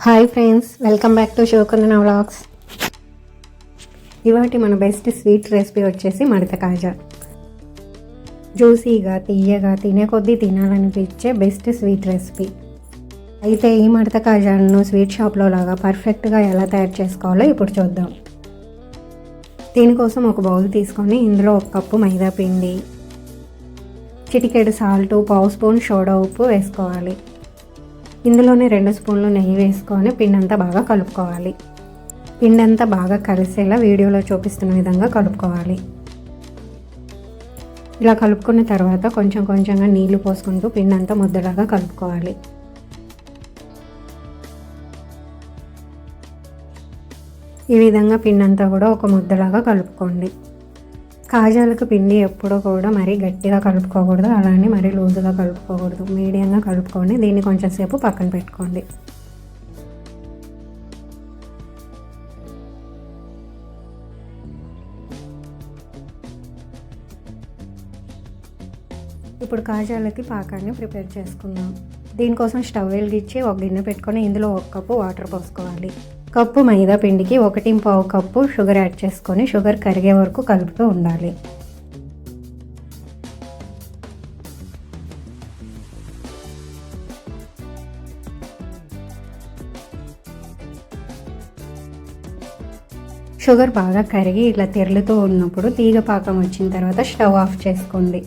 Hi friends, welcome back to Shivakundana vlogs. ఇవాటి మన best sweet recipe వచ్చేసి మడత కాజా. జ్యూసీగా తీయగా తినే కొద్దీ తినాలనిపించే బెస్ట్ స్వీట్ రెసిపీ. అయితే ఈ మడత కాజాను స్వీట్ షాప్లో లాగా పర్ఫెక్ట్గా ఎలా తయారు చేసుకోవాలో ఇప్పుడు చూద్దాం. దీనికోసం ఒక బౌల్ తీసుకొని ఇందులో 1 కప్పు మైదా పిండి, చిటికెడు సాల్ట్, 1/2 స్పూన్ సోడా ఉప్పు వేసుకోవాలి. ఇందులోనే 2 స్పూన్లు నెయ్యి వేసుకొని పిండి అంతా బాగా కలుపుకోవాలి. పిండి అంతా బాగా కలిసేలా వీడియోలో చూపిస్తున్న విధంగా కలుపుకోవాలి. ఇలా కలుపుకున్న తర్వాత కొంచెం కొంచెంగా నీళ్లు పోసుకుంటూ పిండి అంతా ముద్దలాగా కలుపుకోవాలి. ఈ విధంగా పిండి అంతా కూడా ఒక ముద్దలాగా కలుపుకోండి. కాజాలకు పిండి ఎప్పుడూ కూడా మరీ గట్టిగా కలుపుకోకూడదు, అలానే మరీ లూజుగా కలుపుకోకూడదు. మీడియంగా కలుపుకొని దీన్ని కొంచెం సేపు పక్కన పెట్టుకోండి. ఇప్పుడు కాజాలకి పాకాన్ని ప్రిపేర్ చేసుకుందాం. దీనికోసం స్టవ్ వెలిగించి ఒక గిన్నె పెట్టుకొని ఇందులో 1 కప్పు వాటర్ పోసుకోవాలి. కప్పు మైదా పిండికి 1.5 కప్పు షుగర్ యాడ్ చేసుకొని షుగర్ కరిగే వరకు కలుపుతూ ఉండాలి. షుగర్ బాగా కరిగి ఇలా తెరులుతూ ఉన్నప్పుడు తీగ పాకం వచ్చిన తర్వాత స్టవ్ ఆఫ్ చేసుకోండి.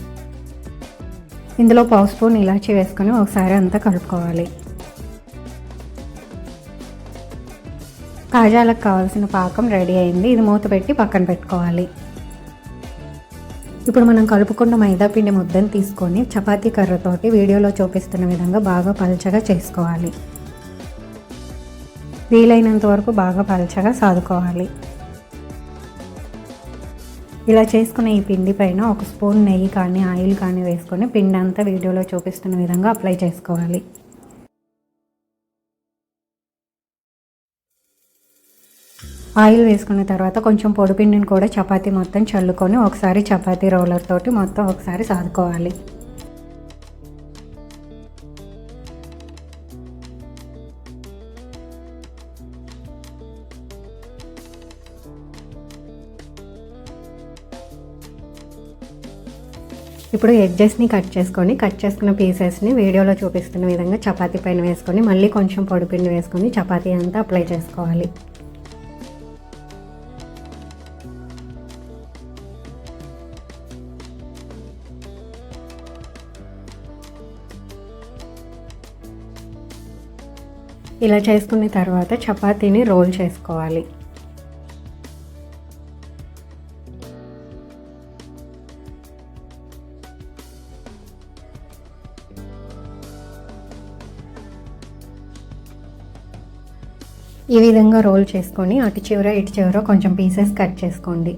ఇందులో 1/2 స్పూన్ ఇలాచీ వేసుకొని ఒకసారి అంతా కలుపుకోవాలి. కాజాలకు కావాల్సిన పాకం రెడీ అయింది. ఇది మూత పెట్టి పక్కన పెట్టుకోవాలి. ఇప్పుడు మనం కలుపుకున్న మైదా పిండి ముద్దను తీసుకొని చపాతీ కర్రతోటి వీడియోలో చూపిస్తున్న విధంగా బాగా పల్చగా చేసుకోవాలి. వీలైనంత వరకు బాగా పల్చగా సాదుకోవాలి. ఇలా చేసుకున్న ఈ పిండి పైన 1 స్పూన్ నెయ్యి కానీ ఆయిల్ కానీ వేసుకొని పిండి అంతా వీడియోలో చూపిస్తున్న విధంగా అప్లై చేసుకోవాలి. ఆయిల్ వేసుకున్న తర్వాత కొంచెం పొడి పిండిని కూడా చపాతీ మొత్తం చల్లుకొని ఒకసారి చపాతీ రోలర్ తోటి మొత్తం ఒకసారి సాదుకోవాలి. ఇప్పుడు ఎడ్జెస్ని కట్ చేసుకున్న పీసెస్ని వీడియోలో చూపిస్తున్న విధంగా చపాతీ పైన వేసుకొని మళ్ళీ కొంచెం పొడి పిండి వేసుకొని చపాతీ అంతా అప్లై చేసుకోవాలి. ఇలా చేసుకున్న తర్వాత చపాతీని రోల్ చేసుకోవాలి. ఈ విధంగా రోల్ చేసుకొని అటు చివర ఇటు చివర కొంచెం పీసెస్ కట్ చేసుకోండి.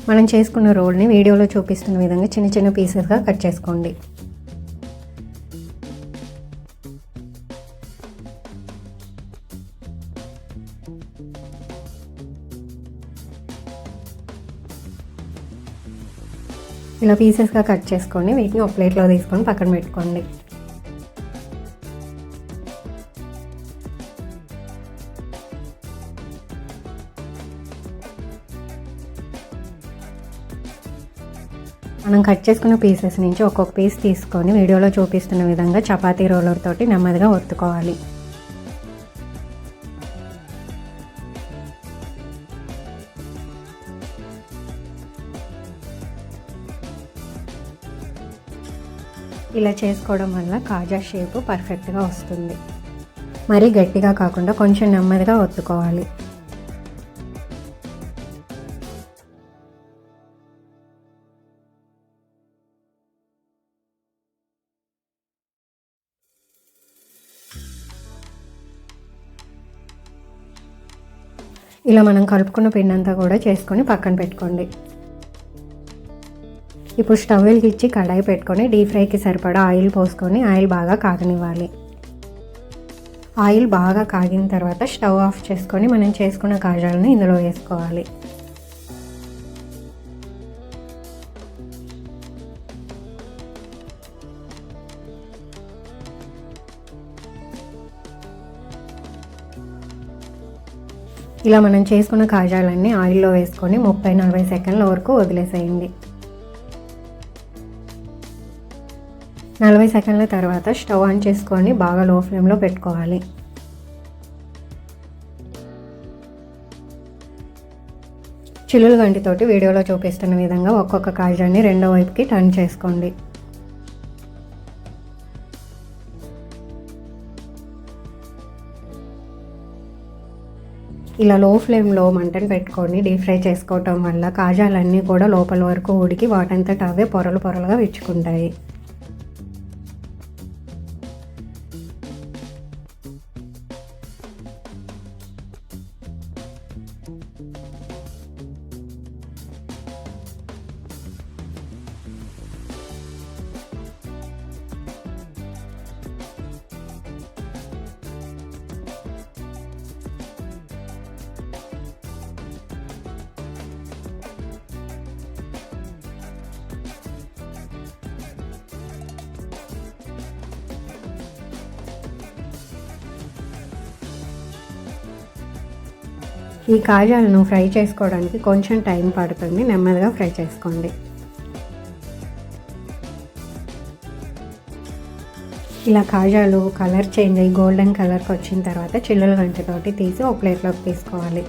మనం చేసుకున్న రోల్ని వీడియోలో చూపిస్తున్న విధంగా చిన్న చిన్న పీసెస్గా కట్ చేసుకోండి. ఇలా పీసెస్గా కట్ చేసుకొని వీటిని ఒక ప్లేట్లో తీసుకొని పక్కన పెట్టుకోండి. మనం కట్ చేసుకున్న పీసెస్ నుంచి ఒక్కొక్క పీస్ తీసుకొని వీడియోలో చూపిస్తున్న విధంగా చపాతీ రోలర్ తోటి నెమ్మదిగా ఒత్తుకోవాలి. ఇలా చేసుకోవడం వల్ల కాజా షేపు పర్ఫెక్ట్గా వస్తుంది. మరీ గట్టిగా కాకుండా కొంచెం నెమ్మదిగా ఒత్తుకోవాలి. ఇలా మనం కలుపుకున్న పిండి అంతా కూడా చేసుకొని పక్కన పెట్టుకోండి. ఇప్పుడు స్టవ్ వెలిగించి కడాయి పెట్టుకొని డీప్ ఫ్రైకి సరిపడా ఆయిల్ పోసుకొని ఆయిల్ బాగా కాగనివ్వాలి. ఆయిల్ బాగా కాగిన తర్వాత స్టవ్ ఆఫ్ చేసుకొని మనం చేసుకున్న కాజాలను ఇందులో వేసుకోవాలి. ఇలా మనం చేసుకున్న కాజాలన్నీ ఆయిల్లో వేసుకొని 30-40 సెకండ్ల వరకు వదిలేసేయండి. 40 సెకండ్ల తర్వాత స్టవ్ ఆన్ చేసుకొని బాగా లో ఫ్లేమ్లో పెట్టుకోవాలి. చిల్లుల గంటితోటి వీడియోలో చూపిస్తున్న విధంగా ఒక్కొక్క కాజాన్ని రెండో వైపుకి టర్న్ చేసుకోండి. ఇలా లో ఫ్లేమ్లో మంటను పెట్టుకొని డీప్ ఫ్రై చేసుకోవటం వల్ల కాజాలన్నీ కూడా లోపల వరకు ఉడికి వాటంతట అవే పొరలు పొరలుగా విచ్చుకుంటాయి. ఈ కాజాలను ఫ్రై చేసుకోవడానికి కొంచెం టైం పడుతుంది, నెమ్మదిగా ఫ్రై చేసుకోండి. ఇలా కాజాలు కలర్ చేంజ్ అయ్యి గోల్డెన్ కలర్కి వచ్చిన తర్వాత చిల్లుల గంటతోటి తీసి ఒక ప్లేట్లోకి తీసుకోవాలి.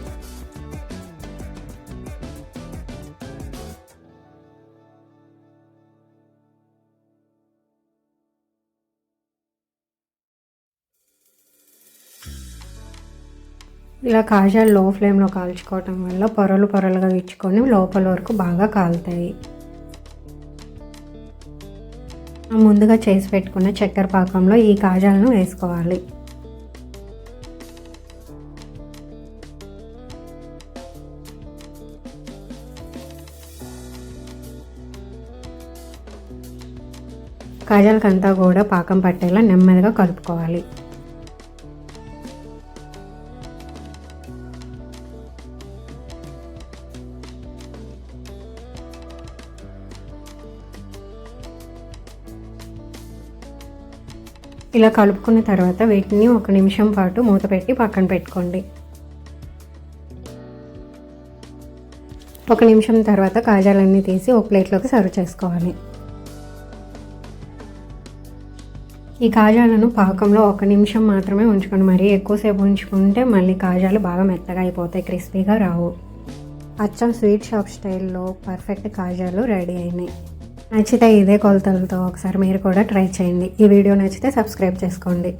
ఇలా కాజాలు లో ఫ్లేమ్లో కాల్చుకోవటం వల్ల పొరలు పొరలుగా విచ్చుకొని లోపల వరకు బాగా కాలుతాయి. ముందుగా చేసి పెట్టుకున్న చక్కెర పాకంలో ఈ కాజాలను వేసుకోవాలి. కాజాలకంతా కూడా పాకం పట్టేలా నెమ్మదిగా కలుపుకోవాలి. ఇలా కలుపుకున్న తర్వాత వీటిని 1 నిమిషం పాటు మూత పెట్టి పక్కన పెట్టుకోండి. 1 నిమిషం తర్వాత కాజాలన్నీ తీసి ఒక ప్లేట్లోకి సర్వ్ చేసుకోవాలి. ఈ కాజాలను పాకంలో 1 నిమిషం మాత్రమే ఉంచుకోండి. మరీ ఎక్కువసేపు ఉంచుకుంటే మళ్ళీ కాజాలు బాగా మెత్తగా అయిపోతాయి, క్రిస్పీగా రావు. అచ్చం స్వీట్ షాప్ స్టైల్లో పర్ఫెక్ట్ కాజాలు రెడీ అయినాయి. నచ్చితే ఇదే కొలతలతో ఒకసారి మీరు కూడా ట్రై చేయండి. ఈ వీడియో నచ్చితే సబ్స్క్రైబ్ చేసుకోండి.